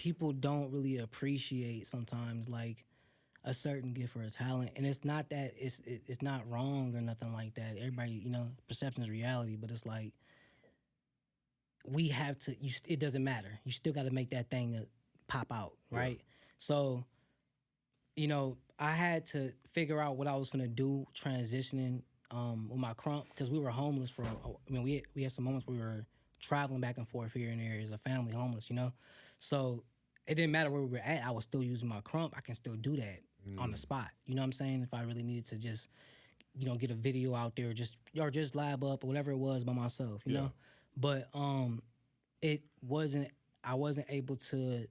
people don't really appreciate sometimes like a certain gift or a talent, and it's not that it's not wrong or nothing like that. Everybody, perception is reality, but it's like we have to. It doesn't matter. You still got to make that thing pop out, right? Yeah. So, I had to figure out what I was gonna do transitioning with my crump because we were homeless for. We had some moments where we were traveling back and forth here and there as a family homeless, So it didn't matter where we were at. I was still using my crump. I can still do that on the spot. You know what I'm saying? If I really needed to just, get a video out there, or just lab up or whatever it was by myself, you know. But it wasn't. I wasn't able to,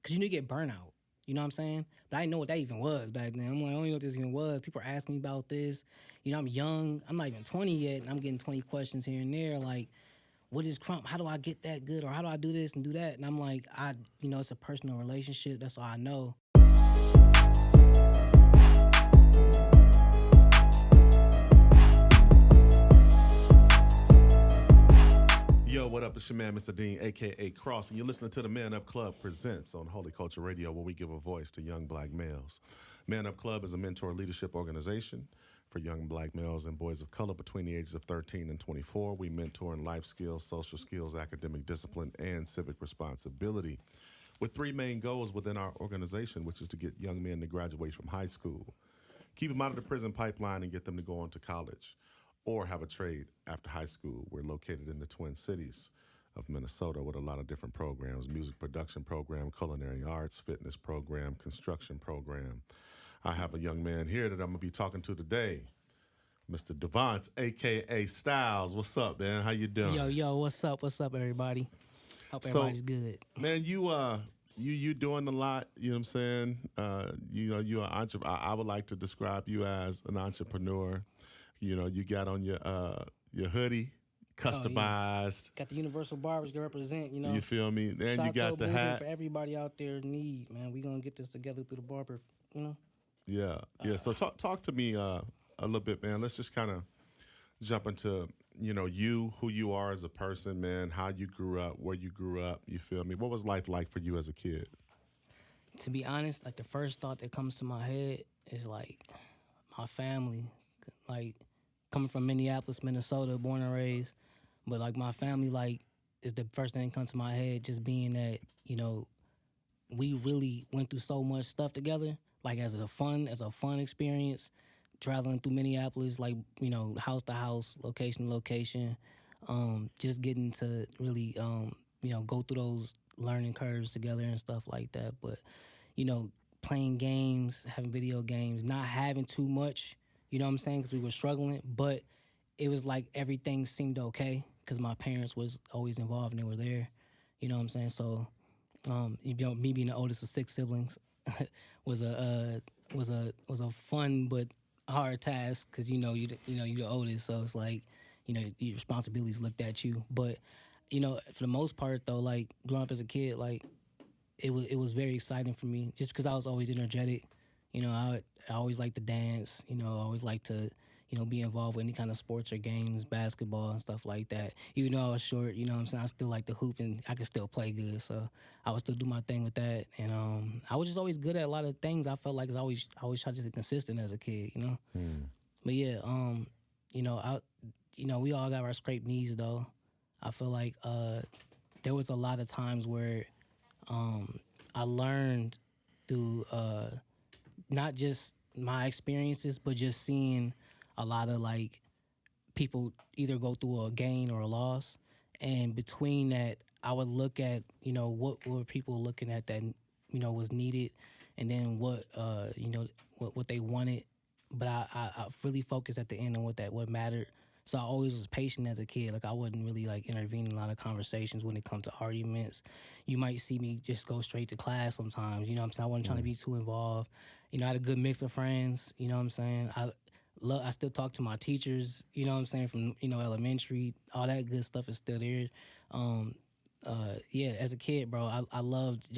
cause you get burnout. You know what I'm saying? But I didn't know what that even was back then. I'm like, I don't even know what this even was. People are asking me about this. I'm young. I'm not even 20 yet, and I'm getting 20 questions here and there. Like, what is crump? How do I get that good? Or how do I do this and do that? And I'm like, it's a personal relationship. That's all I know. Yo, what up? It's your man, Mr. Dean, a.k.a. KROSS, and you're listening to the Man Up Club Presents on Holy Culture Radio, where we give a voice to young black males. Man Up Club is a mentor leadership organization for young black males and boys of color between the ages of 13 and 24. We mentor in life skills, social skills, academic discipline, and civic responsibility, with three main goals within our organization, which is to get young men to graduate from high school, keep them out of the prison pipeline, and get them to go on to college or have a trade after high school. We're located in the Twin Cities of Minnesota with a lot of different programs: music production program, culinary arts, fitness program, construction program. I have a young man here that I'm going to be talking to today, Mr. Davonce, a.k.a. Stylez. What's up, man? How you doing? Yo, what's up? What's up, everybody? Hope everybody's good. Man, you doing a lot, you know what I'm saying? You're an entrepreneur. I would like to describe you as an entrepreneur. You got on your hoodie, customized. Got the Universal Barbers to represent, You feel me? Then you got the hat. For everybody out there in need, man. We gonna get this together through the barber, Yeah. So talk to me a little bit, man. Let's just kind of jump into, who you are as a person, man, how you grew up, where you grew up, you feel me? What was life like for you as a kid? To be honest, like the first thought that comes to my head is like my family, like coming from Minneapolis, Minnesota, born and raised. But like my family, like, is the first thing that comes to my head, just being that, we really went through so much stuff together, like as a fun experience, traveling through Minneapolis, like, house to house, location to location, just getting to really, go through those learning curves together and stuff like that. But, playing games, having video games, not having too much, you know what I'm saying, because we were struggling, but it was like everything seemed okay because my parents was always involved and they were there, you know what I'm saying. So, me being the oldest of 6 siblings was a fun but hard task because you're the oldest, so it's like your responsibilities looked at you. But for the most part though, like growing up as a kid, like it was very exciting for me just because I was always energetic. I always liked to dance. I always liked to be involved with any kind of sports or games, basketball and stuff like that. Even though I was short, you know what I'm saying, I still like to hoop and I could still play good. So I would still do my thing with that. And I was just always good at a lot of things. I felt like I always tried to be consistent as a kid, But yeah, we all got our scraped knees though. I feel like there was a lot of times where I learned through not just my experiences, but just seeing a lot of like people either go through a gain or a loss, and between that, I would look at what were people looking at that was needed, and then what what they wanted. But I really focused at the end on what mattered. So I always was patient as a kid. Like I wouldn't really like intervene in a lot of conversations when it comes to arguments. You might see me just go straight to class sometimes. You know what I'm saying? I wasn't trying to be too involved. I had a good mix of friends. You know what I'm saying? I still talk to my teachers. You know what I'm saying? From elementary, all that good stuff is still there. As a kid, bro, I loved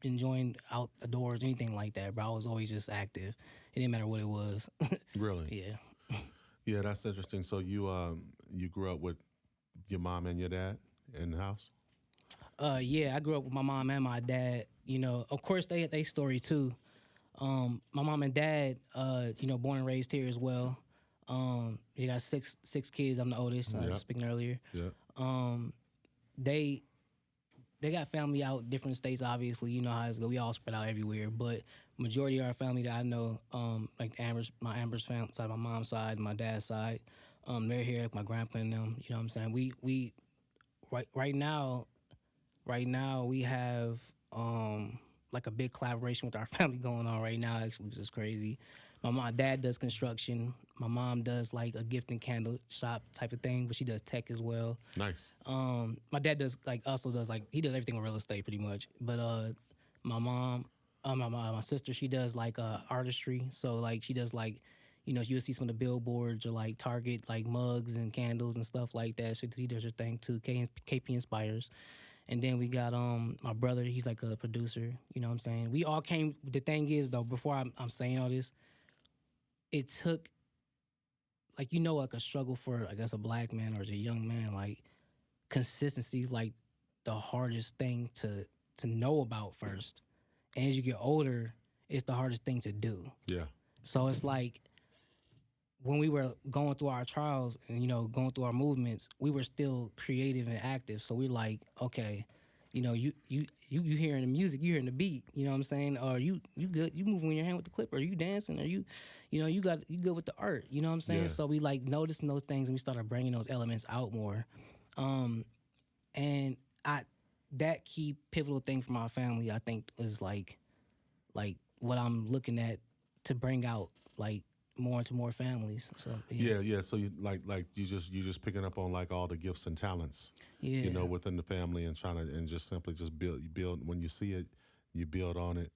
enjoying outdoors, anything like that, bro. I was always just active. It didn't matter what it was. Really? Yeah. Yeah, that's interesting. So you grew up with your mom and your dad in the house? Yeah, I grew up with my mom and my dad. You know, of course they story too. My mom and dad, you know, born and raised here as well. They got six kids. I'm the oldest. I was Yep. speaking earlier. Yeah. They they got family out different states. Obviously, you know how it's go. We all spread out everywhere, but majority of our family that I know, like my Amber's family side, my mom's side, my dad's side, they're here. Like my grandpa and them. You know what I'm saying? We right now we have like a big collaboration with our family going on right now, actually, which is crazy. My dad does construction. My mom does like a gift and candle shop type of thing, but she does tech as well. Nice. My dad does like also does like he does everything with real estate pretty much. But my mom, my sister, she does like artistry. So like she does like, you know, you'll see some of the billboards or like Target like mugs and candles and stuff like that. So he does her thing too. KP Inspires. And then we got my brother. He's like a producer. You know what I'm saying? We all came. The thing is though, before I'm saying all this, it took like you know like a struggle for I guess a black man or as a young man, like consistency is like the hardest thing to know about first. And as you get older, it's the hardest thing to do. Yeah. So it's like when we were going through our trials and you know going through our movements, we were still creative and active. So we're like, okay, you know, you hearing the music, you hearing the beat, you know what I'm saying? Or you good, you moving your hand with the clip, or you dancing, or you know, you good with the art, you know what I'm saying? Yeah. So we like noticing those things and we started bringing those elements out more. And I that key pivotal thing for my family, I think, is like what I'm looking at to bring out like more into more families. So Yeah, yeah. So you like you just picking up on like all the gifts and talents, yeah, you know, within the family and trying to and just simply just build. You build when you see it, you build on it,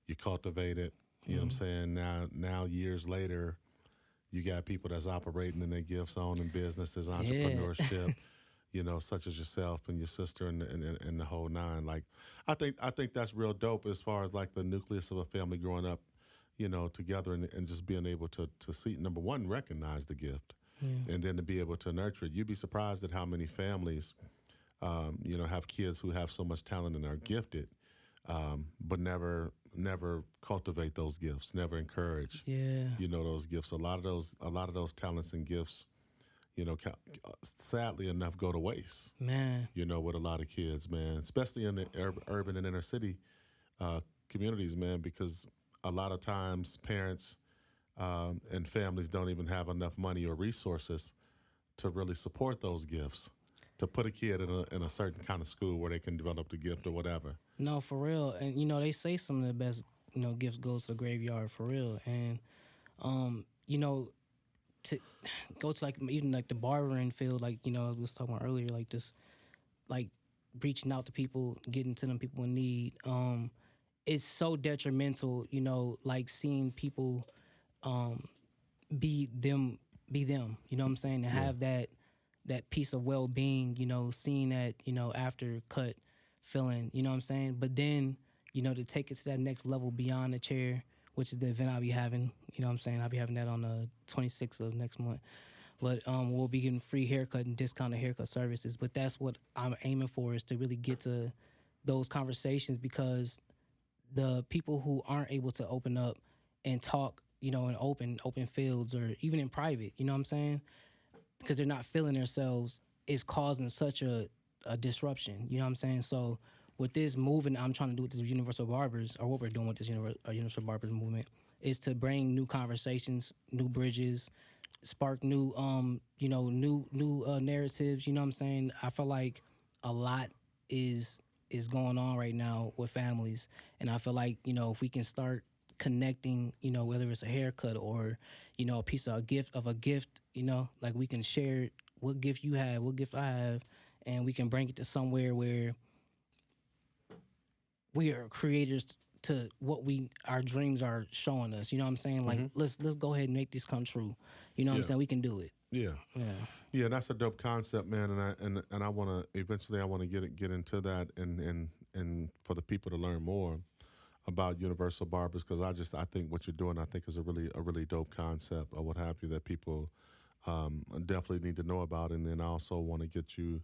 you cultivate it. You know what I'm saying? Now years later, you got people that's operating in their gifts, owning businesses, entrepreneurship. You know, such as yourself and your sister and the whole nine. Like, I think that's real dope as far as like the nucleus of a family growing up, you know, together and just being able to see, number one, recognize the gift, and then to be able to nurture it. You'd be surprised at how many families, you know, have kids who have so much talent and are gifted, but never cultivate those gifts, never encourage, you know, those gifts. A lot of those talents and gifts, you know, sadly enough, go to waste. man. You know, with a lot of kids, man, especially in the urban and inner city communities, man, because a lot of times parents and families don't even have enough money or resources to really support those gifts, to put a kid in a certain kind of school where they can develop the gift or whatever. No, for real. And you know, they say some of the best, you know, gifts goes to the graveyard for real. And you know, to go to like even like the barbering field, like, you know, I was talking about earlier, like this like reaching out to people, getting to them people in need. It's so detrimental, you know, like seeing people be them, you know what I'm saying, to have that piece of well being, you know, seeing that, you know, after cut feeling, you know what I'm saying? But then, you know, to take it to that next level beyond the chair, which is the event I'll be having, you know what I'm saying? I'll be having that on the 26th of next month. But we'll be getting free haircut and discounted haircut services. But that's what I'm aiming for, is to really get to those conversations, because the people who aren't able to open up and talk, you know, in open fields or even in private, you know what I'm saying? Because they're not feeling themselves, is causing such a disruption, you know what I'm saying? So with this movement I'm trying to do with this Universal Barbers, or what we're doing with this Universal Barbers movement, is to bring new conversations, new bridges, spark new, you know, new narratives, you know what I'm saying? I feel like a lot is going on right now with families, and I feel like, you know, if we can start connecting, you know, whether it's a haircut or, you know, a piece of a gift, you know, like we can share what gift you have, what gift I have, and we can bring it to somewhere where we are creators to what our dreams are showing us. You know what I'm saying? Like let's go ahead and make this come true. You know what I'm saying? We can do it. Yeah. Yeah. Yeah, that's a dope concept, man, and I want to eventually get into that and for the people to learn more about Universal Barbers, because I think what you're doing, I think, is a really dope concept or what have you, that people definitely need to know about. And then I also want to get you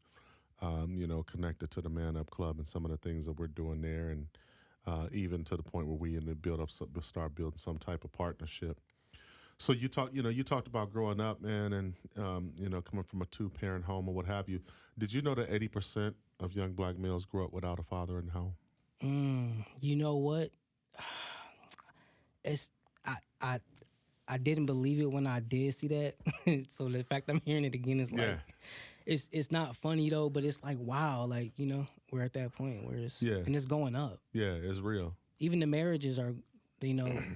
connected to the Man Up Club and some of the things that we're doing there, and even to the point where we start building some type of partnership. So you talked about growing up, man, and coming from a two-parent home or what have you. Did you know that 80% of young black males grow up without a father in the home? You know what? It's I I didn't believe it when I did see that. So the fact I'm hearing it again is like, it's not funny though, but it's like, wow, like, we're at that point where and it's going up. Yeah, it's real. Even the marriages are,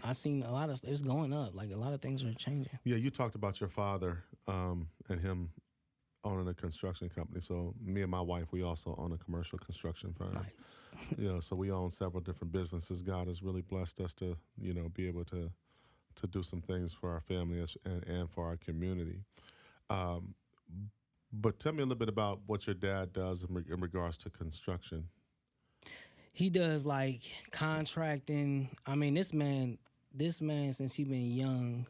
I've seen a lot of, it's going up. Like a lot of things are changing. Yeah, you talked about your father and him owning a construction company. So me and my wife, we also own a commercial construction firm. Nice. So we own several different businesses. God has really blessed us to, be able to do some things for our family and for our community. But tell me a little bit about what your dad does in regards to construction. He does like contracting. I mean, this man, since he been young,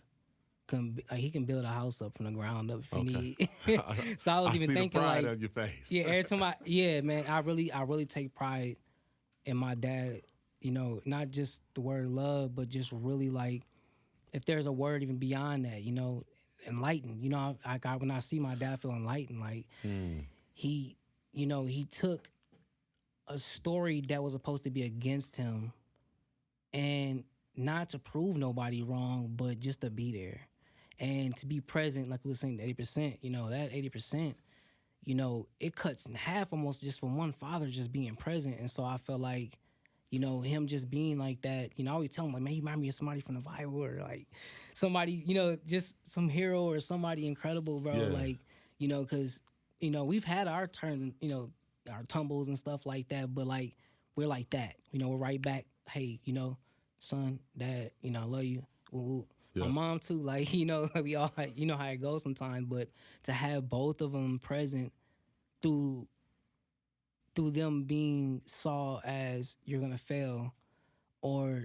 he can build a house up from the ground up if he need. So I was even thinking, the pride like, on your face. Yeah, every time man, I really take pride in my dad. Not just the word love, but just really like, if there's a word even beyond that, enlightened. When I see my dad, I feel enlightened. Like he took a story that was supposed to be against him, and not to prove nobody wrong, but just to be there and to be present. Like we were saying, 80%. That 80%. It cuts in half almost just from one father just being present. And so I felt like, him just being like that, I always tell him, like, man, you remind me of somebody from the Bible, or like somebody, just some hero or somebody incredible, bro. Yeah. Like, because, we've had our turn, our tumbles and stuff like that, but like, we're like that. We're right back. Hey, son, dad, I love you. Ooh. Yeah. My mom too, like, we all, like, how it goes sometimes, but to have both of them present through them being saw as you're gonna fail, or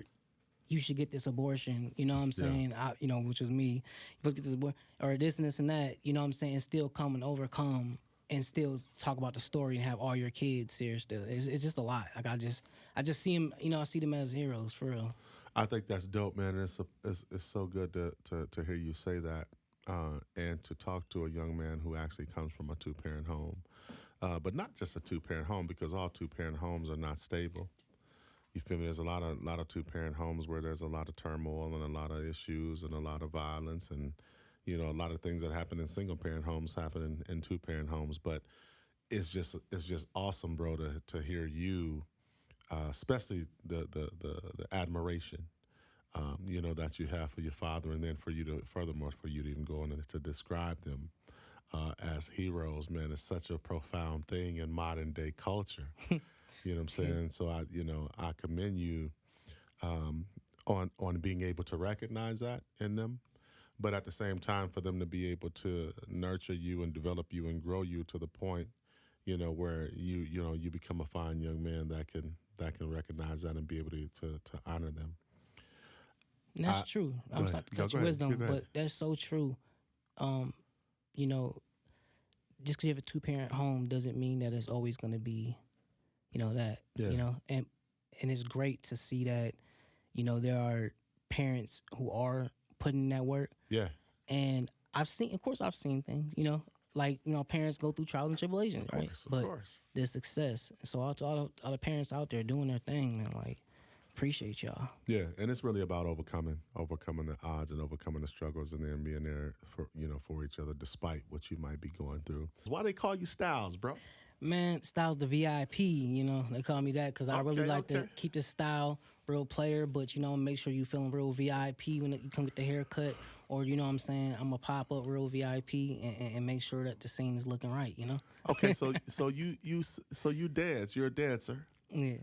you should get this abortion, you know what I'm saying? Yeah. Which was me. You supposed to get this abortion, or this and this and that, you know what I'm saying? Still come and overcome and still talk about the story and have all your kids here still. It's just a lot. Like I just see them, I see them as heroes for real. I think that's dope, man. It's so good to hear you say that and to talk to a young man who actually comes from a two-parent home. But not just a two-parent home, because all two-parent homes are not stable. You feel me? There's a lot of two-parent homes where there's a lot of turmoil and a lot of issues and a lot of violence, and a lot of things that happen in single-parent homes happen in two-parent homes. But it's just awesome, bro, to hear you, especially the admiration, that you have for your father, and then for you to even go on and to describe them as heroes, man. It's such a profound thing in modern day culture. You know what I'm saying? So I commend you on being able to recognize that in them, but at the same time for them to be able to nurture you and develop you and grow you to the point, where you become a fine young man that can recognize that and be able to honor them. And that's true. I'm sorry to cut your wisdom, but that's so true. Just because you have a two-parent home doesn't mean that it's always going to be, that, and it's great to see that, there are parents who are putting in that work. Yeah. And I've seen things, like, parents go through trials and tribulations, right? Of course. There's success. So all the parents out there doing their thing, man, like, appreciate y'all. Yeah, and it's really about overcoming the odds and overcoming the struggles, and then being there for each other despite what you might be going through. Why they call you Stylez, bro? Man, Stylez the VIP, they call me that because I really like to keep this style real player, but make sure you feeling real VIP when you come get the haircut, or I'm going to pop up real VIP and make sure that the scene is looking right, Okay, so you dance, you're a dancer. Yeah.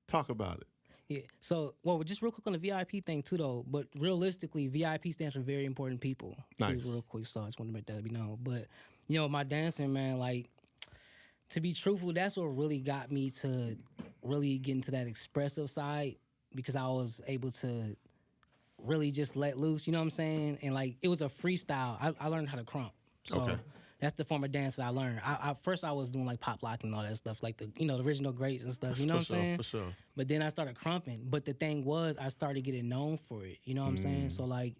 Talk about it. Yeah. So, just real quick on the VIP thing too, though. But realistically, VIP stands for very important people. Nice. Real quick, so I just want to make that be known. But my dancing, man, like, to be truthful, that's what really got me to really get into that expressive side, because I was able to really just let loose. You know what I'm saying? And like, it was a freestyle. I learned how to krump. So, that's the form of dance that I learned. First I was doing like pop lock and all that stuff, like the the original greats and stuff. You know what I'm saying? For sure. But then I started crumping. But the thing was, I started getting known for it. You know what I'm saying? So like,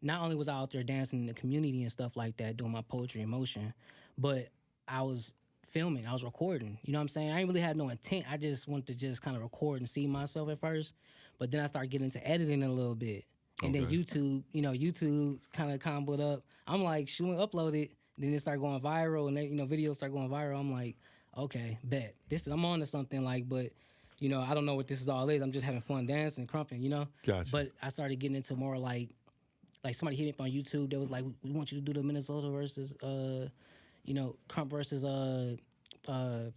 not only was I out there dancing in the community and stuff like that, doing my poetry and motion, but I was filming, I was recording. You know what I'm saying? I didn't really have no intent. I just wanted to just kind of record and see myself at first. But then I started getting into editing a little bit. And then YouTube, YouTube kind of comboed up. I'm like, shoot, upload it. Then it started going viral, and then, videos start going viral. I'm like, okay, bet. I'm on to something, like, but, I don't know what this is all is. I'm just having fun dancing, crumping, Gotcha. But I started getting into more like somebody hit me up on YouTube that was like, we want you to do the Minnesota versus, crump versus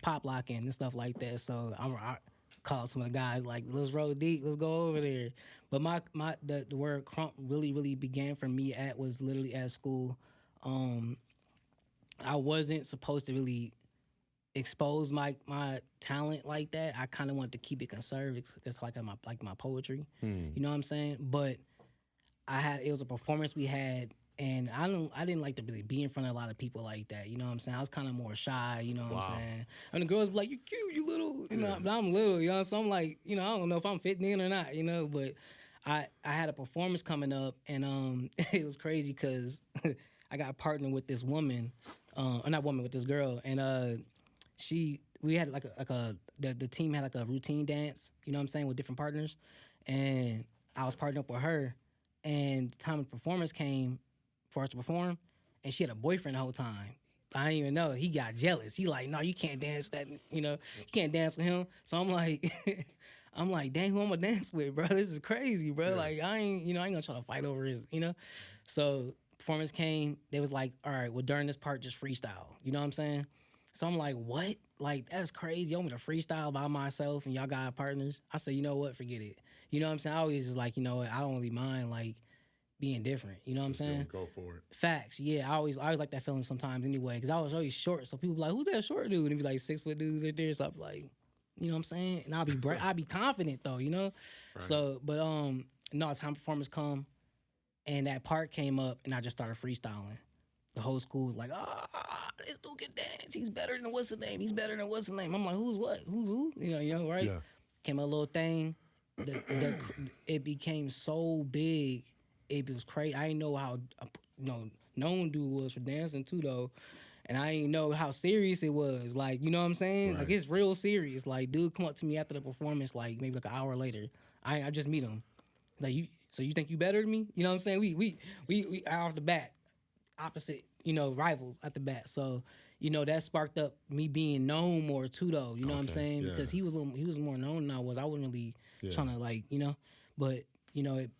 pop locking and stuff like that. So I called some of the guys like, let's roll deep, let's go over there. But the word crump really began for me was literally at school. I wasn't supposed to really expose my talent like that. I kind of wanted to keep it conserved. It's like my poetry. You know what I'm saying? But it was a performance we had, and I didn't like to really be in front of a lot of people like that. You know what I'm saying? I was kind of more shy. You know what I'm saying? And the girls be like, "You cute, you little," but I'm little. So I'm like, I don't know if I'm fitting in or not. But I had a performance coming up, and it was crazy because I got partnered with this woman, with this girl, and we had the team had like a routine dance, you know what I'm saying, with different partners, and I was partnered up with her, and the time the performance came for us to perform, and she had a boyfriend the whole time. I didn't even know. He got jealous. He like, no, you can't dance that, you can't dance with him. So I'm like, dang, who I'm gonna dance with, bro? This is crazy, bro. Yeah. Like, I ain't gonna try to fight over his, So performance came, they was like, all right, well, during this part, just freestyle. You know what I'm saying? So I'm like, what? Like, that's crazy. You want me to freestyle by myself and y'all got partners? I said, you know what? Forget it. You know what I'm saying? I always just like, you know what? I don't really mind, like, being different. You know what I'm saying? Go for it. Facts. Yeah, I always like that feeling sometimes anyway, because I was always short. So people be like, who's that short dude? And it'd be like 6 foot dudes right there. So I'd be like, you know what I'm saying? And I'll be confident though, Right. So, but no, time performance come, and that part came up, and I just started freestyling. The whole school was like, this dude can dance. He's better than what's his name. He's better than what's his name. I'm like, who's what? Who's who? Right? Yeah. Came a little thing. It became so big. It was crazy. I didn't know how known dude was for dancing too though. And I didn't know how serious it was. Like, you know what I'm saying? Right. Like, it's real serious. Like, dude come up to me after the performance, like maybe like an hour later. I just meet him. Like, you think you better than me? You know what I'm saying? We off the bat, opposite, rivals at the bat. So, that sparked up me being known more too though. You know what I'm saying? Yeah. Because he was more known than I was. I wasn't really trying to like, but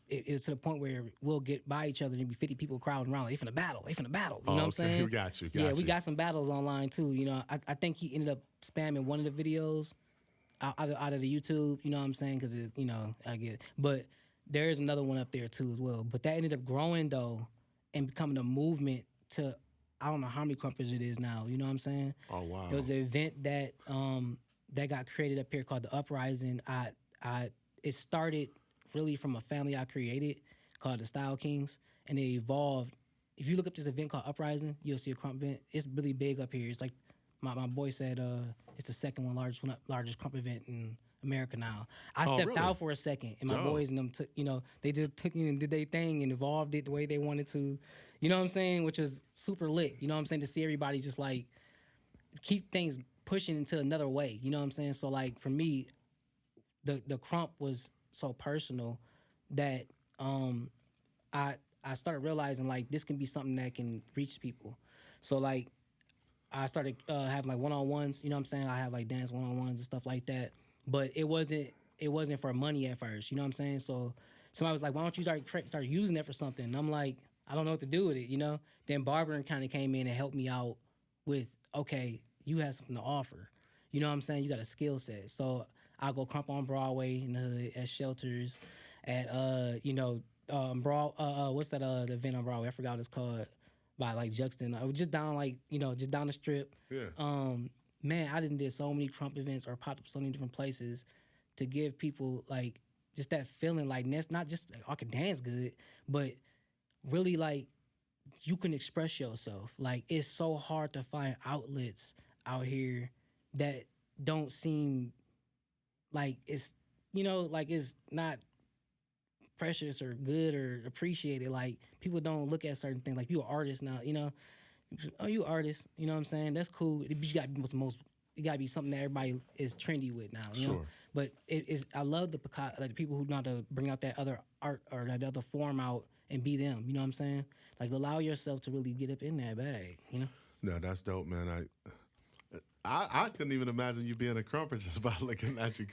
it was to the point where we'll get by each other and be 50 people crowding around. Like, they finna battle. You know what I'm saying? We got you. We got some battles online too. I think he ended up spamming one of the videos out of the YouTube. You know what I'm saying? Because I get it. But there is another one up there too as well. But that ended up growing though and becoming a movement to, I don't know how many crumpers it is now. You know what I'm saying? Oh wow! There was an event that got created up here called the Uprising. It started really from a family I created called the Style Kings, and it evolved. If you look up this event called Uprising, you'll see a crump event. It's really big up here. It's like my boy said, it's the second largest crump event in America now. I stepped out for a second, and my boys and them they just took it and did their thing and evolved it the way they wanted to. You know what I'm saying? Which is super lit. You know what I'm saying? To see everybody just like keep things pushing into another way. You know what I'm saying? So like for me, the crump was so personal that I started realizing like this can be something that can reach people. So like I started having like one-on-ones. You know what I'm saying? I have like dance one-on-ones and stuff like that. But it wasn't for money at first. You know what I'm saying? So somebody was like, why don't you start using that for something? And I'm like, I don't know what to do with it, Then barbering kind of came in and helped me out with, okay, you have something to offer. You know what I'm saying? You got a skill set. So I'll go crump on Broadway in the hood, at shelters, at, what's that the event on Broadway? I forgot what it's called. By like Juxton. I was just down just down the strip. Yeah. Man, I did so many crump events or popped up so many different places to give people like just that feeling like that's not just like, I can dance good, but really like you can express yourself. Like it's so hard to find outlets out here that don't seem like it's like it's not precious or good or appreciated. Like people don't look at certain things. Like you an artist now, oh you artist, you know what I'm saying? That's cool. But you gotta be most it gotta be something that everybody is trendy with now, you know? But it is I love the like the people who know how to bring out that other art or that other form out and be them, you know what I'm saying? Like allow yourself to really get up in that bag, you know? No, that's dope, man. I couldn't even imagine you being a crumper just by looking at you,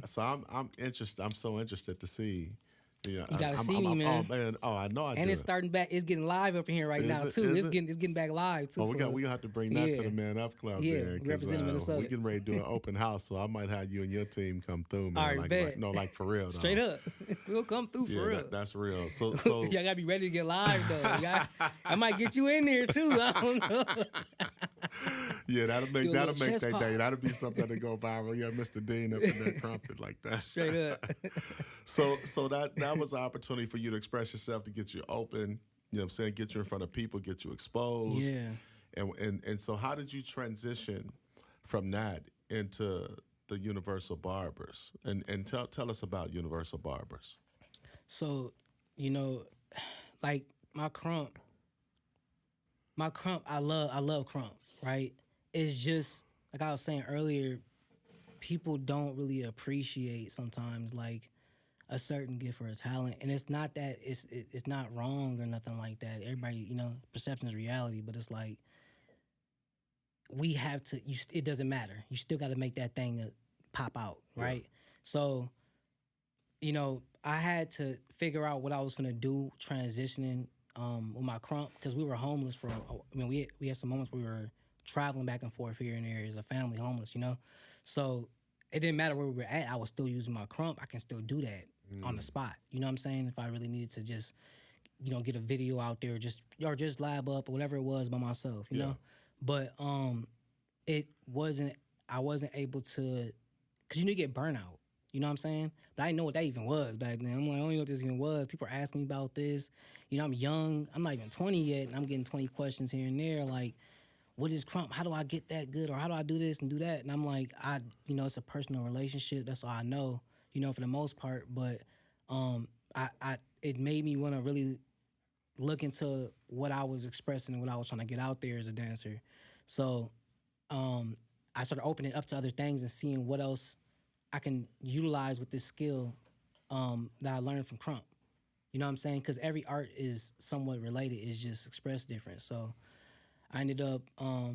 so I'm interested. I'm so interested to see. Yeah, you gotta see me, man. Oh man, I know. And it's starting back. It's getting live up in here right now too. It's getting back live too. Oh, we gonna have to bring that to the Man Up Club. Yeah, representing Minnesota. We getting ready to do an open house, so I might have you and your team come through, man. All right, like for real. Straight up, we'll come through for real. That's real. So y'all gotta be ready to get live though. I might get you in there too. I don't know. Yeah, that'll make their day. That'll be something to go viral. Yeah, Mr. Dean up in that crumpet like that. Straight up. So that was an opportunity for you to express yourself, to get you open. You know what I'm saying? Get you in front of people, get you exposed. Yeah. And so how did you transition from that into the Universal Barbers? And tell us about Universal Barbers. So, like my crump, I love crump, right? It's just like I was saying earlier, people don't really appreciate sometimes like a certain gift or a talent, and it's not that it's not wrong or nothing like that. Everybody, perception is reality, but it's like we have to. It doesn't matter. You still got to make that thing pop out, right? Yeah. So, I had to figure out what I was gonna do transitioning with my crump, because we were homeless for. We had some moments we were traveling back and forth here and there as a family, homeless, So it didn't matter where we were at. I was still using my crump. I can still do that on the spot. You know what I'm saying? If I really needed to just, get a video out there, or just lab up or whatever it was by myself, you know? But I wasn't able to, because you get burnout. You know what I'm saying? But I didn't know what that even was back then. I'm like, I don't even know what this even was. People are asking me about this. I'm young. I'm not even 20 yet, and I'm getting 20 questions here and there, like, what is crump? How do I get that good? Or how do I do this and do that? And I'm like, it's a personal relationship. That's all I know, for the most part. But it made me want to really look into what I was expressing and what I was trying to get out there as a dancer. So I started opening up to other things and seeing what else I can utilize with this skill that I learned from crump. You know what I'm saying? Because every art is somewhat related. It's just expressed different. So I ended up I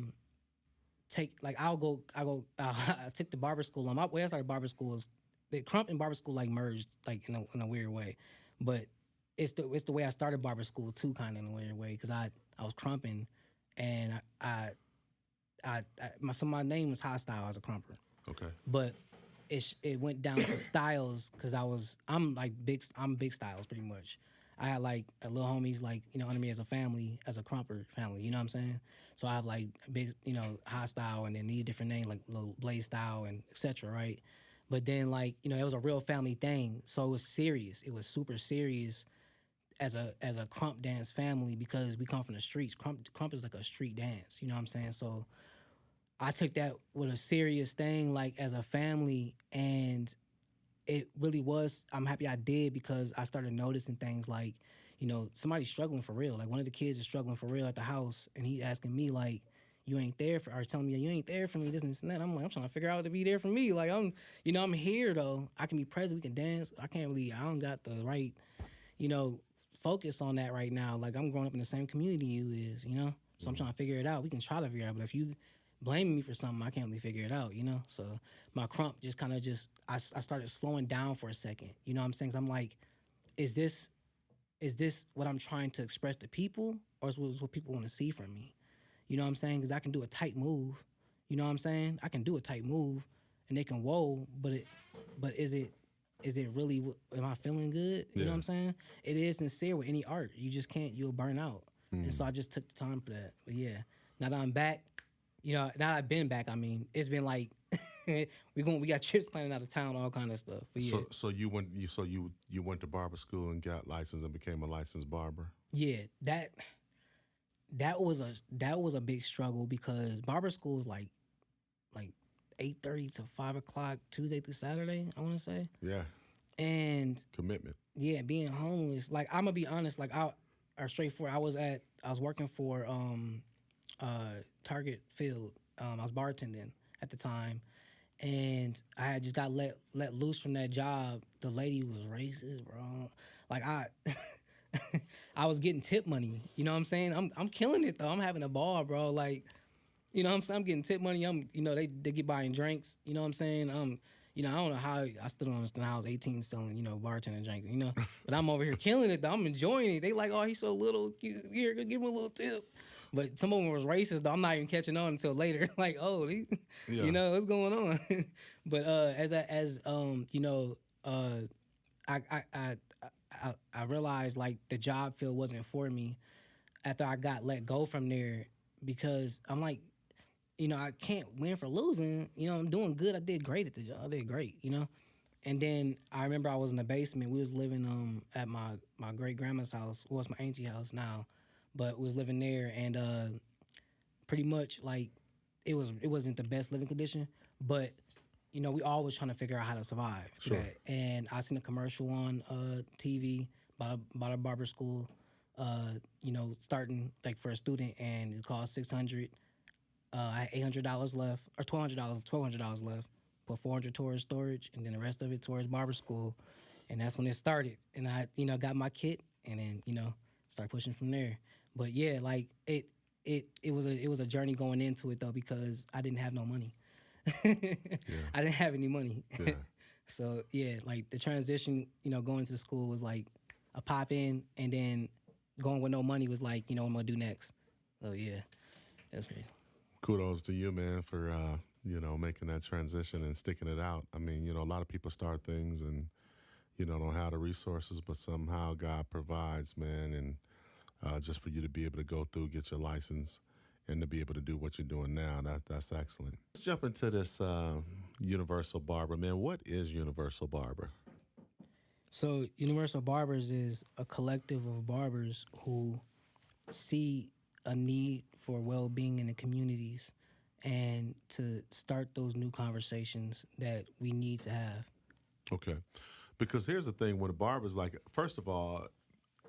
took the barber school. My way I started barber school is the crump and barber school like merged like in a weird way, but it's the way I started barber school too, kind of in a weird way, because I was crumping, and my name was Hostile as a crumper. Okay. But it went down to Stylez, because I'm big Stylez pretty much. I had like a little homies like, under me as a family, as a crumper family, you know what I'm saying? So I have like big, Hostile, and then these different names like little Blaze Style and etc. right? But then like, it was a real family thing. So it was serious. It was super serious as a crump dance family, because we come from the streets. Crump is like a street dance, you know what I'm saying? So I took that with a serious thing, like as a family, and it really was. I'm happy I did, because I started noticing things like, somebody's struggling for real. Like one of the kids is struggling for real at the house, and he's asking me like, you ain't there for, or telling me you ain't there for me, this and that. I'm like, I'm trying to figure out how to be there for me. Like I'm here though. I can be present. We can dance. I don't got the right, focus on that right now. Like I'm growing up in the same community you is, So I'm trying to figure it out. We can try to figure it out, but if you blaming me for something, I can't really figure it out, So my crump just kind of I started slowing down for a second, you know what I'm saying? 'Cause I'm like, is this what I'm trying to express to people, or is this what people want to see from me? You know what I'm saying? Because I can do a tight move, you know what I'm saying? I can do a tight move, and they can whoa, but is it really, am I feeling good? You know what I'm saying? It is sincere with any art. You just can't, you'll burn out. And so I just took the time for that. But yeah, now that I'm back, now that I've been back, it's been like We got trips planning out of town, all kind of stuff. But yeah, So you went to barber school and got licensed and became a licensed barber. yeah, that was a big struggle because barber school is like 8:30 to 5 o'clock Tuesday through Saturday. I want to say, Yeah, and commitment. yeah, being homeless. Like I'm gonna be honest, like or straightforward. I was working for Target Field. I was bartending at the time, and I had just got let loose from that job. The lady was racist, bro. Like I was getting tip money. You know what I'm saying? I'm killing it though. I'm having a ball, bro. Like, you know what I'm saying? I'm getting tip money. They get buying drinks. You know what I'm saying? I don't know how, I still don't understand how I was 18 selling, bartending drinks, But I'm over here killing it though. I'm enjoying it. They like, oh, he's so little. Here, give him a little tip. But some of them was racist though. I'm not even catching on until later. Like, oh, what's going on? But I realized like the job field wasn't for me after I got let go from there because I'm like, I can't win for losing. I'm doing good. I did great at the job. I did great, And then I remember I was in the basement. We was living at my great grandma's house. Well, it's my auntie house now, but we was living there and pretty much like it wasn't the best living condition, but we always trying to figure out how to survive. Sure. That. And I seen a commercial on TV about a barber school, starting like for a student, and it cost $600. I had $800 left, or $1,200 left. Put $400 towards storage, and then the rest of it towards barber school, and that's when it started. And I, got my kit, and then start pushing from there. But yeah, like it was a journey going into it though because I didn't have no money. I didn't have any money. Yeah. So yeah, like the transition, going to school was like a pop in, and then going with no money was like, what I'm gonna do next. So yeah, that's great. Kudos to you, man, for making that transition and sticking it out. I mean, a lot of people start things and don't have the resources, but somehow God provides, man, and just for you to be able to go through, get your license, and to be able to do what you're doing now, that's excellent. Let's jump into this Universal Barber, man. What is Universal Barber? So Universal Barbers is a collective of barbers who see a need for well-being in the communities and to start those new conversations that we need to have. Okay. Because here's the thing, when a barber's like, first of all,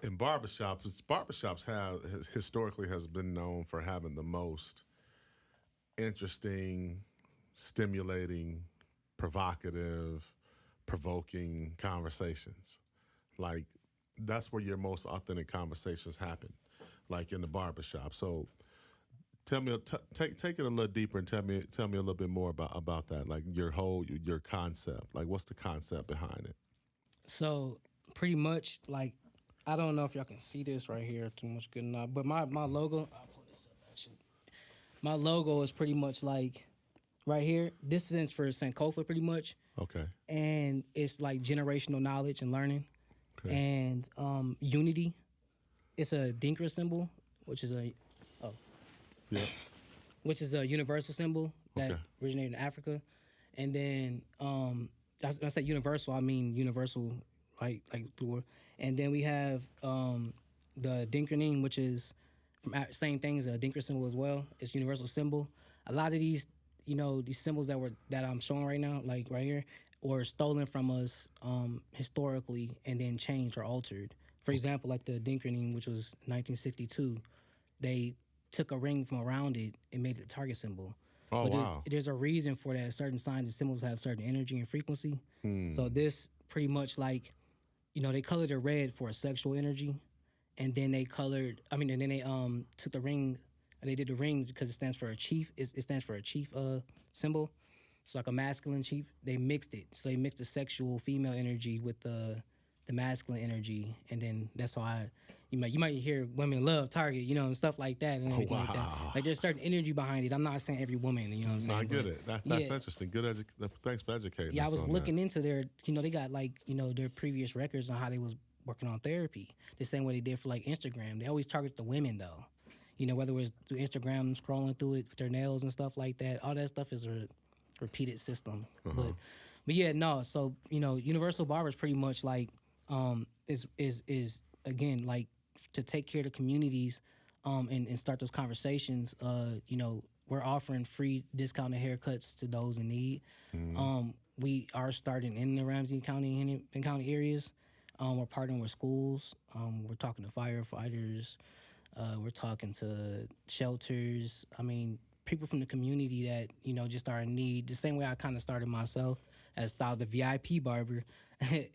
in barbershops have historically has been known for having the most interesting, stimulating, provocative, provoking conversations. Like, that's where your most authentic conversations happen, like in the barbershop. So tell me, take it a little deeper and tell me a little bit more about that, like your concept. Like, what's the concept behind it? So pretty much, like, I don't know if y'all can see this right here too much good enough, but my logo, I'll pull this up actually. My logo is pretty much like right here. This stands for Sankofa pretty much. Okay. And it's like generational knowledge and learning. Okay. And unity. It's a Dinkra symbol, which is which is a universal symbol that originated in Africa. And then when I say universal, I mean universal, like through. And then we have the Dinkranim, which is from same thing as a Dinkra symbol as well. It's universal symbol. A lot of these, these symbols that I'm showing right now, like right here, were stolen from us historically and then changed or altered. For example, like the Dinkranim, which was 1962, they took a ring from around it and made it a target symbol. Oh, but wow. There's a reason for that. Certain signs and symbols have certain energy and frequency. So this pretty much like, they colored it red for a sexual energy, and then they took the ring. They did the rings because it stands for a chief. It stands for a chief symbol. It's like a masculine chief. They mixed it. So they mixed the sexual female energy with the masculine energy, and then that's why you might hear women love Target, and stuff like that and everything like that. Like there's certain energy behind it. I'm not saying every woman, what I'm saying. I get it. That's interesting. Good. Thanks for educating. Yeah, us I was on looking that. into their, they got like, their previous records on how they was working on therapy. The same way they did for like Instagram. They always target the women though. Whether it was through Instagram, scrolling through it with their nails and stuff like that. All that stuff is repeated system. But yeah, no. So Universal Barbers pretty much like is again like to take care of the communities and start those conversations. We're offering free discounted haircuts to those in need. We are starting in the Ramsey County and Hennepin County areas. We're partnering with schools. We're talking to firefighters. We're talking to shelters. I mean, people from the community that just are in need. The same way I kind of started myself as Stylez, the VIP barber,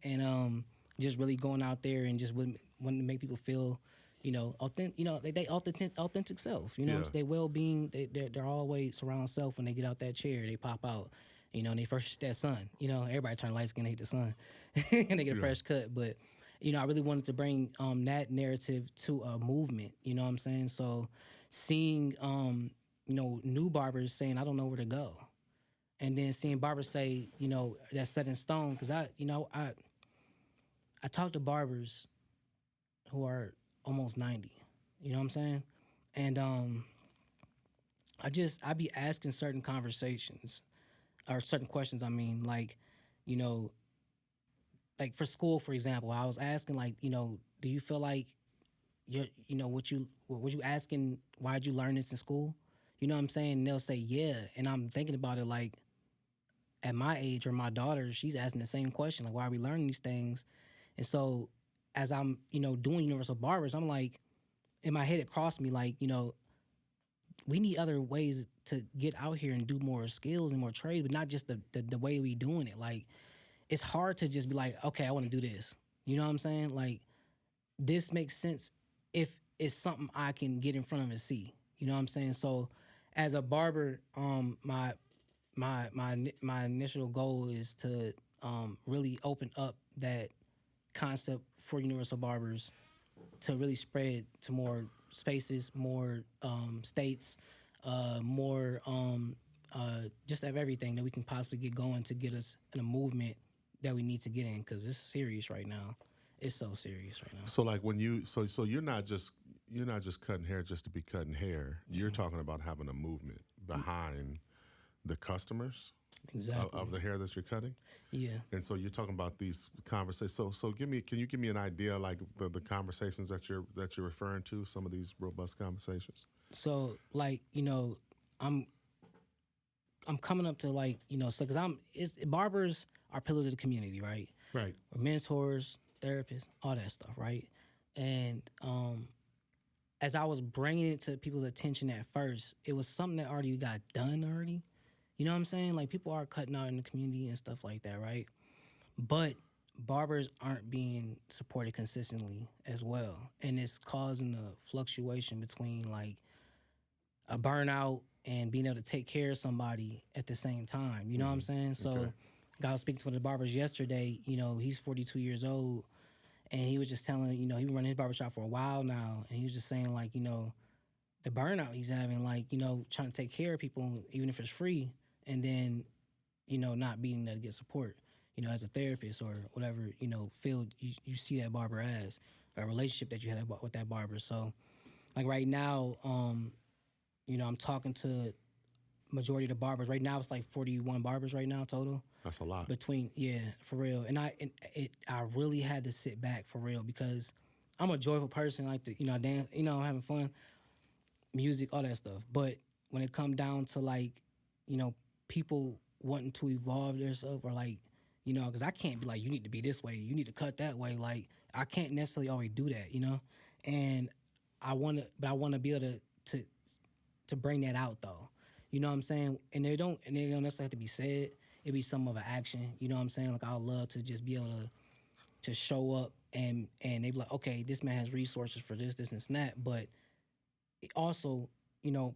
and just really going out there and just wanting to make people feel, authentic. They authentic self. Their well being. They're always surround self when they get out that chair. They pop out. And they first hit that sun. Everybody turn light skin, they hit the sun, and they get a fresh cut. But I really wanted to bring that narrative to a movement. You know what I'm saying? So seeing new barbers saying I don't know where to go, and then seeing barbers say that's set in stone. Because I talk to barbers who are almost 90. You know what I'm saying? And I be asking certain conversations. Or certain questions, I mean, like for school, for example, I was asking, like, do you feel like was you asking, why'd you learn this in school? You know what I'm saying? And they'll say, yeah. And I'm thinking about it, like, at my age or my daughter, she's asking the same question, like, why are we learning these things? And so as I'm, doing Universal Barbers, I'm like, in my head, it crossed me, like, we need other ways to get out here and do more skills and more trades, but not just the way we doing it. Like, it's hard to just be like, okay, I want to do this. You know what I'm saying? Like, this makes sense if it's something I can get in front of and see. You know what I'm saying? So, as a barber, my initial goal is to really open up that concept for Universal Barbers to really spread to more spaces, more states, more just of everything that we can possibly get going to get us in a movement that we need to get in, because it's serious right now. It's so serious right now. So like when you so you're not just cutting hair just to be cutting hair. You're talking about having a movement behind the customers Exactly. of the hair that you're cutting. Yeah. And so you're talking about these conversations. So can you give me an idea, like the conversations that you're referring to, some of these robust conversations? So like, I'm coming up to like, so because barbers are pillars of the community, right? Right. We're mentors, therapists, all that stuff, right? And as I was bringing it to people's attention at first, it was something that already got done already. You know what I'm saying? Like, people are cutting out in the community and stuff like that, right? But barbers aren't being supported consistently as well. And it's causing a fluctuation between, like, a burnout and being able to take care of somebody at the same time. You know what I'm saying? So, Okay. I was speaking to one of the barbers yesterday. He's 42 years old. And he was just telling, he's been running his barbershop for a while now. And he was just saying, like, the burnout he's having, like, trying to take care of people, even if it's free. And then, not being able to get support, as a therapist or whatever, field you see that barber as, or a relationship that you had with that barber. So, like, right now, I'm talking to majority of the barbers. Right now, it's like 41 barbers right now total. That's a lot. For real. And I really had to sit back for real, because I'm a joyful person. I like to, dance, having fun, music, all that stuff. But when it come down to, like, people wanting to evolve themselves, or like, because I can't be like, you need to be this way, you need to cut that way. Like, I can't necessarily always do that, And I want to be able to bring that out though. You know what I'm saying? And they don't necessarily have to be said. It be some of an action. You know what I'm saying? Like, I would love to just be able to show up and they be like, okay, this man has resources for this, and that, but it also,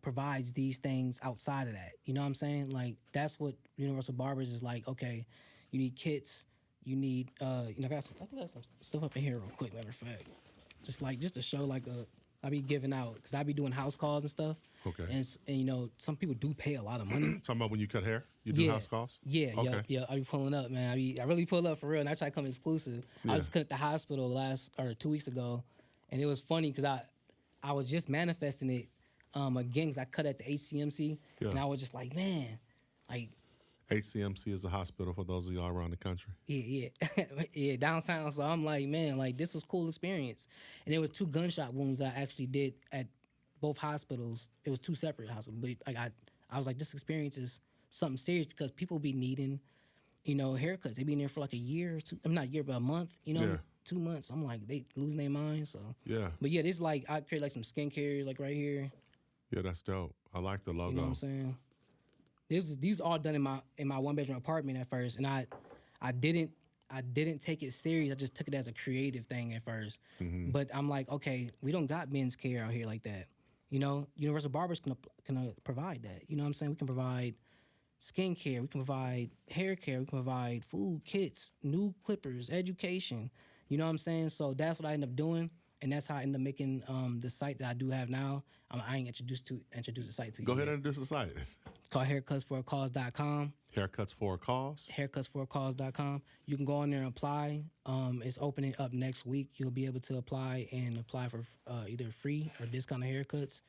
provides these things outside of that. You know what I'm saying? Like, that's what Universal Barbers is like. Okay, you need kits. You need, I got some stuff up in here real quick, matter of fact. Just to show, like, I be giving out, because I be doing house calls and stuff. Okay. And some people do pay a lot of money. Talking about when you cut hair? You do house calls? Yeah, okay. yeah. I be pulling up, man. I really pull up for real, and I try to come exclusive. Yeah. I was cut at the hospital 2 weeks ago, and it was funny because I was just manifesting it again, because I cut at the HCMC, Yeah. and I was just like, man, like, HCMC is a hospital for those of y'all around the country. Yeah, yeah, yeah, downtown. So I'm like, man, like this was cool experience. And there was 2 gunshot wounds I actually did at both hospitals. It was 2 separate hospitals, but like I was like, this experience is something serious because people be needing, haircuts. They be in there for like a year or 2. I'm not a year, but a month. Yeah. 2 months. I'm like, they losing their minds. So Yeah. but yeah, this like I create like some skincare like right here. Yeah, that's dope. I like the logo. You know what I'm saying? These all done in my 1-bedroom apartment at first, and I didn't take it serious. I just took it as a creative thing at first. But I'm like, okay, we don't got men's care out here like that. Universal Barbers can provide that. You know what I'm saying? We can provide skincare, we can provide hair care, we can provide food, kits, new clippers, education. You know what I'm saying? So that's what I end up doing, and that's how I end up making the site that I do have now. I ain't introduce the site to you. Go ahead yet. and introduce the site. It's called haircutsforacause.com. Haircuts for a cause. Haircutsforacause.com. You can go on there and apply. It's opening up next week. You'll be able to apply for either free or discounted haircuts.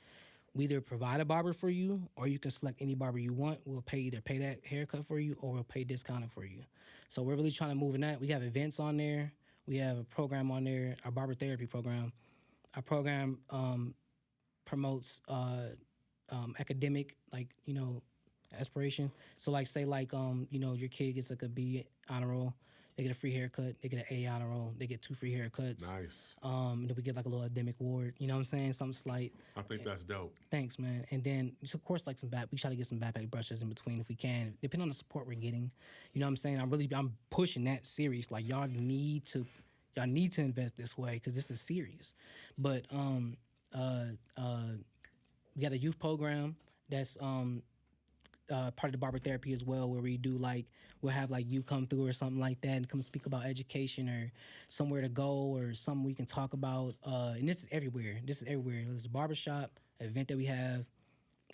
We either provide a barber for you, or you can select any barber you want. We'll pay that haircut for you, or we'll pay discounted for you. So we're really trying to move in that. We have events on there. We have a program on there, our barber therapy program. Our program promotes academic, aspiration. So say your kid gets like a B honor roll, they get a free haircut. They get an A honor roll. They get 2 free haircuts. Nice. And then we get like a little academic award. You know what I'm saying? Something slight. I think that's dope. Thanks, man. And then of course we try to get some backpack brushes in between if we can, depending on the support we're getting. You know what I'm saying? I'm pushing that serious. Like y'all need to invest this way because this is serious. But we got a youth program that's part of the barber therapy as well, where we do we'll have you come through or something like that and come speak about education or somewhere to go or something we can talk about. And this is everywhere. There's a barbershop, an event that we have.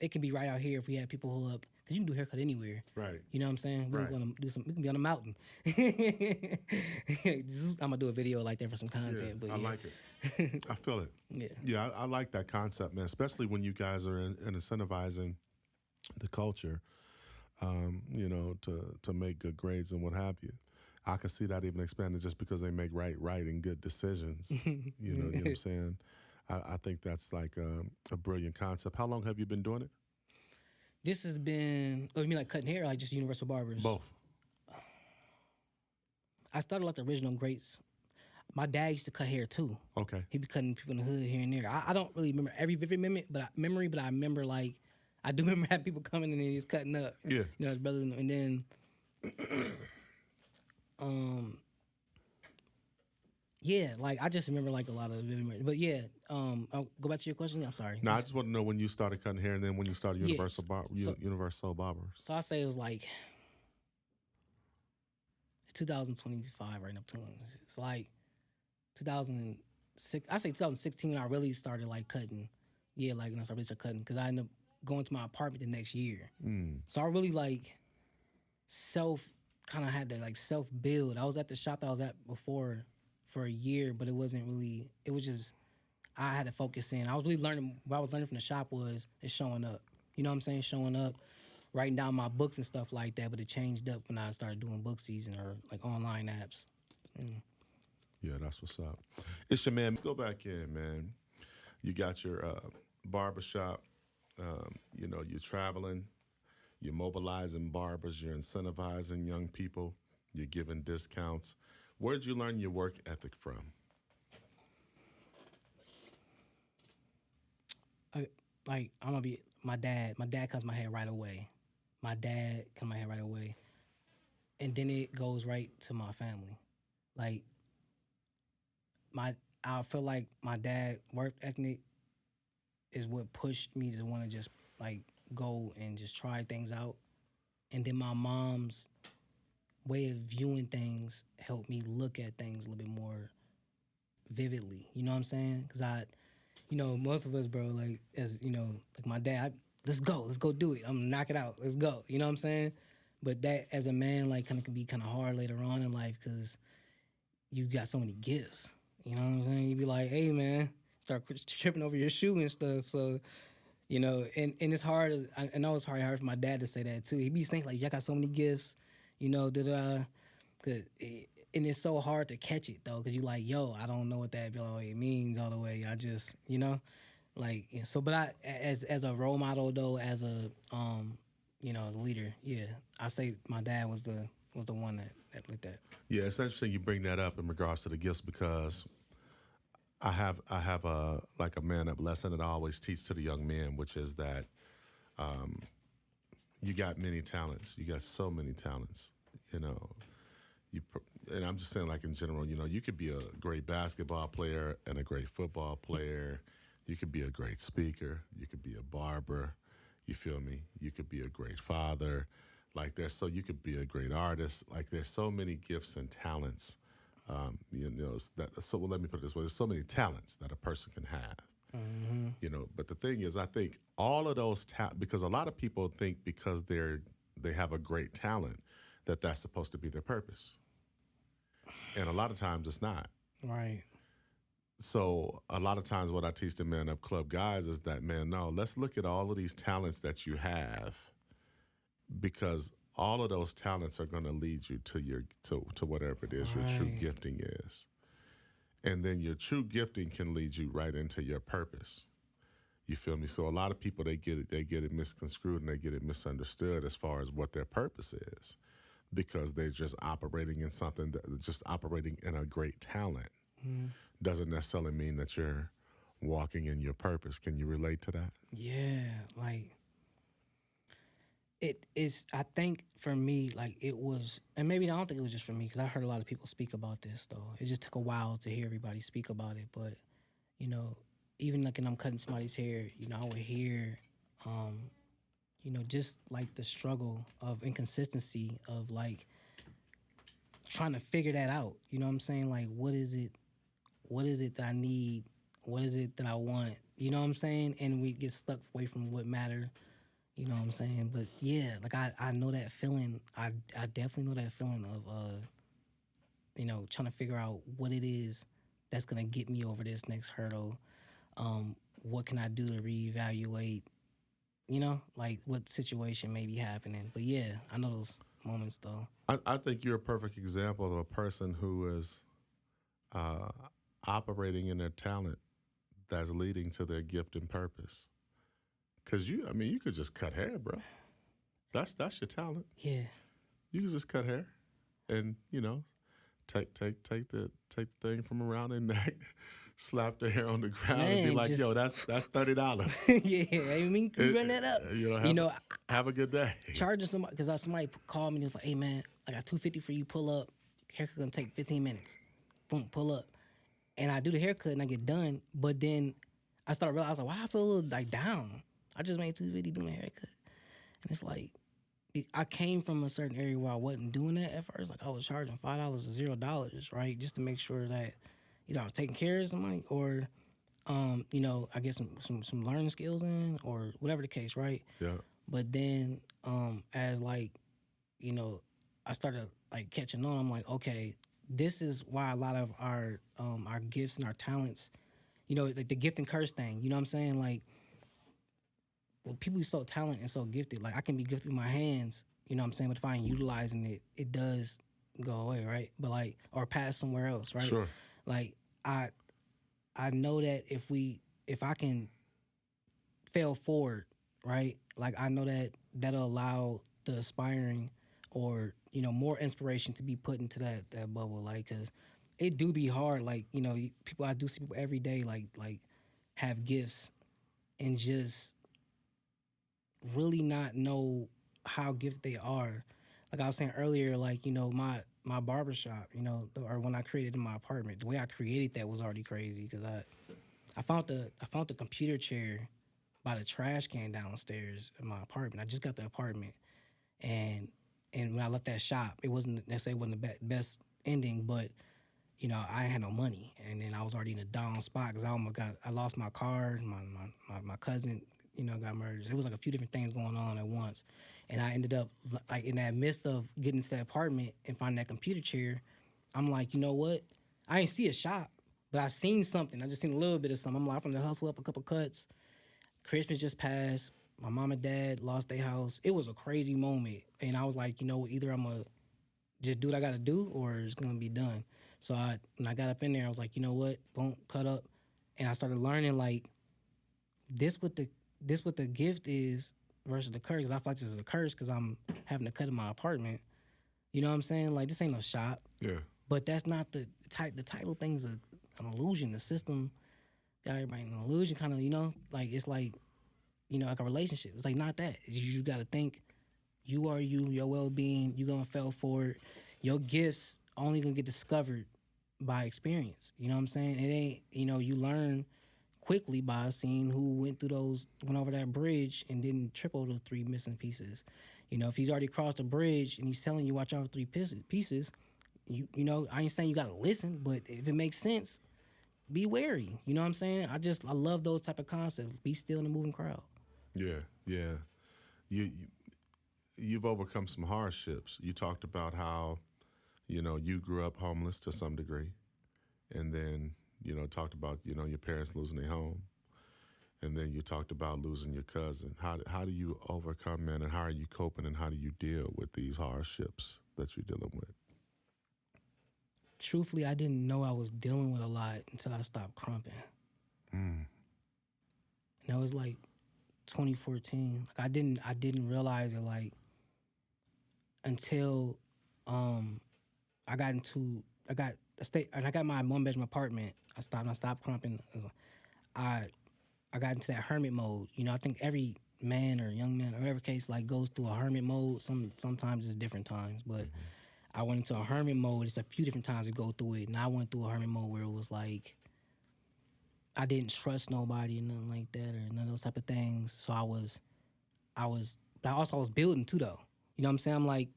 It can be right out here if we have people pull up. Because you can do a haircut anywhere. Right. You know what I'm saying? Right. We can be on a mountain. I'm going to do a video like that for some content. Yeah, but I like it. I feel it. Yeah. Yeah, I like that concept, man, especially when you guys are incentivizing the culture, to make good grades and what have you. I can see that even expanding just because they make right and good decisions. You know what I'm saying? I think that's a brilliant concept. How long have you been doing it? This has been, you mean cutting hair or just Universal Barbers? Both. I started the original greats. My dad used to cut hair too. Okay. He'd be cutting people in the hood here and there. I don't really remember every vivid memory, but I remember I do remember having people coming in and he's cutting up. Yeah. His brother, and then, yeah, I just remember a lot of vivid memories. But yeah, I'll go back to your question. I'm sorry. No, I just want to know when you started cutting hair and then when you started Universal Barbers. So I say it was it's 2025 right up to it's 2006. I say 2016 when I really started cutting. Yeah, when I started really cutting because I ended up going to my apartment the next year. So I really had to self build. I was at the shop that I was at before for a year, but it was just I had to focus in. I was really learning. What I was learning from the shop is showing up. You know what I'm saying? Showing up, writing down my books and stuff like that. But it changed up when I started doing book season or online apps. Yeah, that's what's up. It's your man. Let's go back in, man. You got your barbershop. You're traveling. You're mobilizing barbers. You're incentivizing young people. You're giving discounts. Where'd you learn your work ethic from? I'm gonna be my dad. My dad cuts my hair right away. And then it goes right to my family. I feel like my dad work ethic is what pushed me to want to just go and just try things out. And then my mom's way of viewing things helped me look at things a little bit more vividly. You know what I'm saying? Because most of us, bro, my dad, let's go do it. I'm gonna knock it out. Let's go. You know what I'm saying? But that as a man, can be kind of hard later on in life because you got so many gifts. You know what I'm saying? You be like, hey, man, start tripping over your shoe and stuff. So And it's hard. I know it's hard for my dad to say that too. He be saying like, "Y'all got so many gifts," that and it's so hard to catch it though, because you like, yo, I don't know what that really means all the way. I just, like, yeah, so. But I, as a role model though, as a as a leader, yeah, I say my dad was the one that like that. Yeah, it's interesting you bring that up in regards to the gifts because I have a like a man up lesson that I always teach to the young men, which is that you got many talents. You got so many talents. You know, and I'm just saying like in general. You could be a great basketball player and a great football player. You could be a great speaker. You could be a barber. You feel me? You could be a great father. You could be a great artist. Like there's so many gifts and talents. Let me put it this way: there's so many talents that a person can have. But the thing is, I think all of those because a lot of people think because they have a great talent that that's supposed to be their purpose, and a lot of times it's not. Right. So a lot of times what I teach the Man Up Club guys is that, man, no, let's look at all of these talents that you have, because all of those talents are going to lead you to whatever it is your true Right. gifting is. And then your true gifting can lead you right into your purpose. You feel me? So a lot of people, they get it misconstrued and they get it misunderstood as far as what their purpose is, because they're just operating in something just operating in a great talent doesn't necessarily mean that you're walking in your purpose. Can you relate to that? Yeah, like it is. I think for me, like it was, and maybe I don't think it was just for me because I heard a lot of people speak about this. Though it just took a while to hear everybody speak about it. But you know, even like when I'm cutting somebody's hair, I would hear, just like the struggle of inconsistency of like trying to figure that out. You know what I'm saying? Like, what is it? What is it that I need? What is it that I want? You know what I'm saying? And we get stuck away from what matter. You know what I'm saying? But yeah, like I know that feeling. I definitely know that feeling of trying to figure out what it is that's gonna get me over this next hurdle. What can I do to reevaluate? Like what situation may be happening. But yeah, I know those moments though. I think you're a perfect example of a person who is uh, operating in their talent that's leading to their gift and purpose. Cause you could just cut hair, bro. That's your talent. Yeah. You can just cut hair, and take the thing from around their neck, slap the hair on the ground, and be Man, like, just "Yo, that's $30." yeah, I mean, you run that up. Have a good day. Charging somebody because somebody called me and was like, "Hey man, I got $250 for you. Pull up. Haircut gonna take 15 minutes. Boom, pull up." And I do the haircut and I get done, but then I started realizing, I was like, "Why I feel a little like down? I just made $250 doing a haircut," and it's like I came from a certain area where I wasn't doing that at first. Like I was charging $5 or $0, right, just to make sure that either I was taking care of somebody or I get some learning skills in or whatever the case, right? Yeah. But then as like, I started like catching on, I'm like, okay, this is why a lot of our gifts and our talents, like the gift and curse thing, you know what I'm saying? Like well, people are so talented and so gifted. Like I can be gifted with my hands, you know what I'm saying? But if I ain't utilizing it, it does go away, right? But like or pass somewhere else, right? Sure. Like I know that if I can fail forward, right? Like I know that that'll allow the aspiring or more inspiration to be put into that bubble, like because it do be hard. Like people I do see people every day like have gifts and just really not know how gifted they are. Like I was saying earlier, like my barbershop, or when I created in my apartment, the way I created that was already crazy because I found the computer chair by the trash can downstairs in my apartment. I just got the apartment, and when I left that shop, it wasn't necessarily the best ending, but I had no money, and then I was already in a down spot because I lost my car, my cousin, got murdered. It was like a few different things going on at once, and I ended up like in that midst of getting to that apartment and finding that computer chair. I'm like, you know what? I ain't see a shop, but I seen something. I just seen a little bit of something. I'm like, I'm gonna hustle up a couple cuts. Christmas just passed. My mom and dad lost their house. It was a crazy moment, and I was like, you know, either I'm gonna just do what I gotta do, or it's gonna be done. So when I got up in there, I was like, you know what? Boom, cut up, and I started learning like this what the gift is versus the curse. 'Cause I feel like this is a curse because I'm having to cut in my apartment. You know what I'm saying? Like this ain't no shop. Yeah. But that's not the type. The title thing's an illusion. The system got everybody in an illusion, kind of. You know, like it's like, you know, like a relationship. It's like not that. You got to think. You are you. Your well being. You gonna fail forward. Your gifts only gonna get discovered by experience. You know what I'm saying? It ain't. You know, you learn quickly by seeing who went over that bridge and didn't trip over the three missing pieces. You know, if he's already crossed the bridge and he's telling you watch out for three pieces, you know, I ain't saying you gotta listen, but if it makes sense, be wary. You know what I'm saying? I love those type of concepts. Be still in the moving crowd. Yeah, yeah. You've overcome some hardships. You talked about how, you know, you grew up homeless to some degree, and then, you know, talked about, you know, your parents losing their home, and then you talked about losing your cousin. How do you overcome that, and how are you coping, and how do you deal with these hardships that you're dealing with? Truthfully, I didn't know I was dealing with a lot until I stopped crumping. And that was like 2014. Like I didn't realize it like until I got my one-bedroom apartment. I stopped crumping. I got into that hermit mode. You know, I think every man or young man or whatever case like goes through a hermit mode. Sometimes it's different times, but I went into a hermit mode. It's a few different times to go through it, and I went through a hermit mode where it was like I didn't trust nobody or nothing like that or none of those type of things. So I was, but I was building too though. You know what I'm saying? I'm like,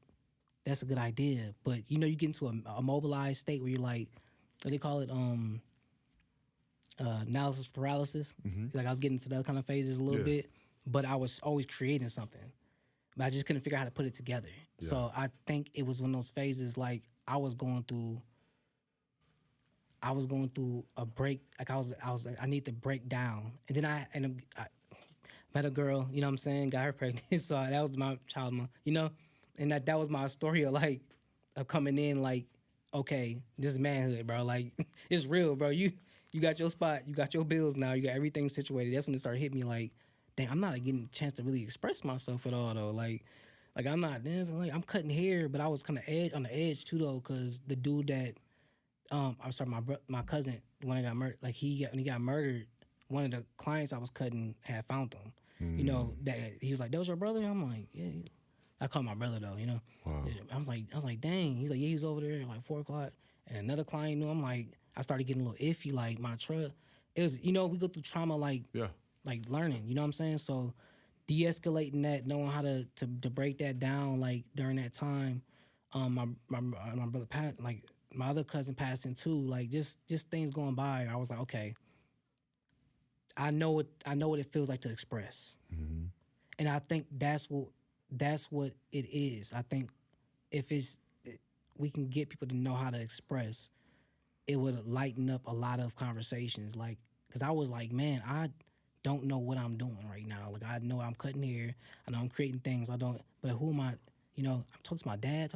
that's a good idea, but you know, you get into a mobilized state where you're like, what do they call it? Analysis paralysis. Like I was getting to that kind of phases a little bit, but I was always creating something, but I just couldn't figure out how to put it together. Yeah. So I think it was one of those phases like I was going through a break. Like I need to break down, and then I met a girl. You know what I'm saying? Got her pregnant. So that was my child, you know, and that was my story of like of coming in like, okay, this is manhood, bro. Like it's real, bro. You got your spot. You got your bills now. You got everything situated. That's when it started hitting me like, dang, I'm not getting a chance to really express myself at all though. Like I'm not dancing. Like I'm cutting hair, but I was kind of on the edge too though, because the dude that I'm sorry, my cousin when I got murdered, like when he got murdered, one of the clients I was cutting had found him. You know that he was like, "That was your brother?" I'm like, "Yeah." I called my brother though, you know. Wow. I was like, "Dang." He's like, "Yeah, he was over there at like 4:00." And another client knew. I'm like, I started getting a little iffy. Like my truck, it was, you know, we go through trauma like learning. You know what I'm saying? So de-escalating that, knowing how to break that down. Like during that time, my brother passed. Like my other cousin passed in too. Like just things going by. I was like, okay, I know what it feels like to express, and I think that's what it is. I think if we can get people to know how to express, it would lighten up a lot of conversations. Like, because I was like, man, I don't know what I'm doing right now. Like, I know I'm cutting hair. I know I'm creating things. But who am I? You know, I'm talking to my dad.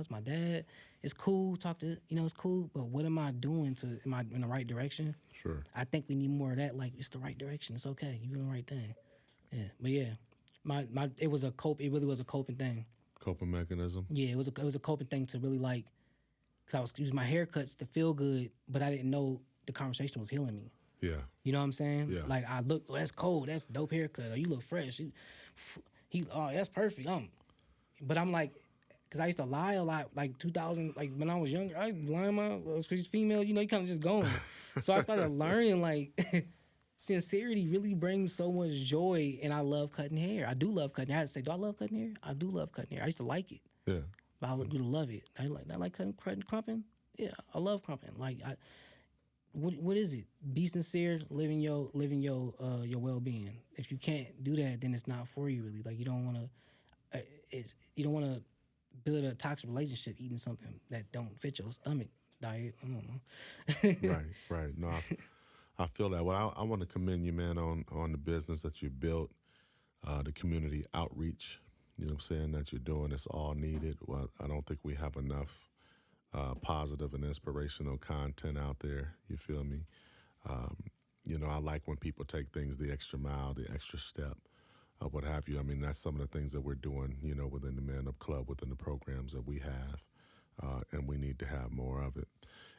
It's cool. It's cool. But what am I doing am I in the right direction? Sure. I think we need more of that. Like, it's the right direction. It's okay. You're doing the right thing. Yeah. But yeah, it really was a coping thing. Coping mechanism? Yeah, it was a coping thing to really like, because I was using my haircuts to feel good, but I didn't know the conversation was healing me. Yeah. You know what I'm saying? Yeah. Like I look, that's cold, that's dope haircut, or you look fresh. That's perfect. But I'm like, because I used to lie a lot, like 2000, like when I was younger, I was lying she's female, you know, you kind of just going. So I started learning like sincerity really brings so much joy, and I love cutting hair. I do love cutting hair. I had to say, do I love cutting hair? I do love cutting hair. I used to like it. Yeah. But I do love it. I like cutting crumping. Yeah, I love crumping. Like what is it? Be sincere, living your well-being. If you can't do that, then it's not for you really. Like you don't want to build a toxic relationship eating something that don't fit your stomach diet. I don't know. Right. No, I feel that. Well, I want to commend you, man, on the business that you built. the community outreach, you know what I'm saying, that you're doing. It's all needed. Well, I don't think we have enough positive and inspirational content out there. You feel me? Um, I like when people take things the extra mile, the extra step, what have you. I mean, that's some of the things that we're doing, within the Man Up Club, within the programs that we have, and we need to have more of it.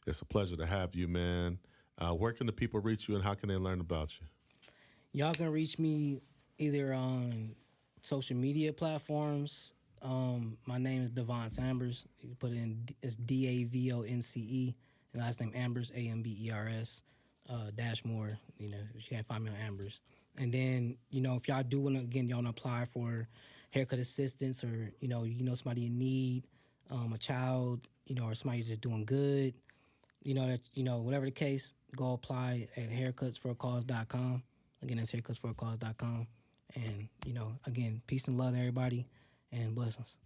It's a pleasure to have you, man. Where can the people reach you, and how can they learn about you? Y'all can reach me either on social media platforms. My name is Davonce Ambers. You can put it in, it's Davonce, and last name Ambers, Ambers, dash more. You can't find me on Ambers. And then, if y'all do want to, again, y'all want to apply for haircut assistance, or, somebody in need, a child, or somebody who's just doing good, whatever the case, go apply at haircutsforacause.com. Again, that's haircutsforacause.com. And, again, peace and love to everybody, and blessings.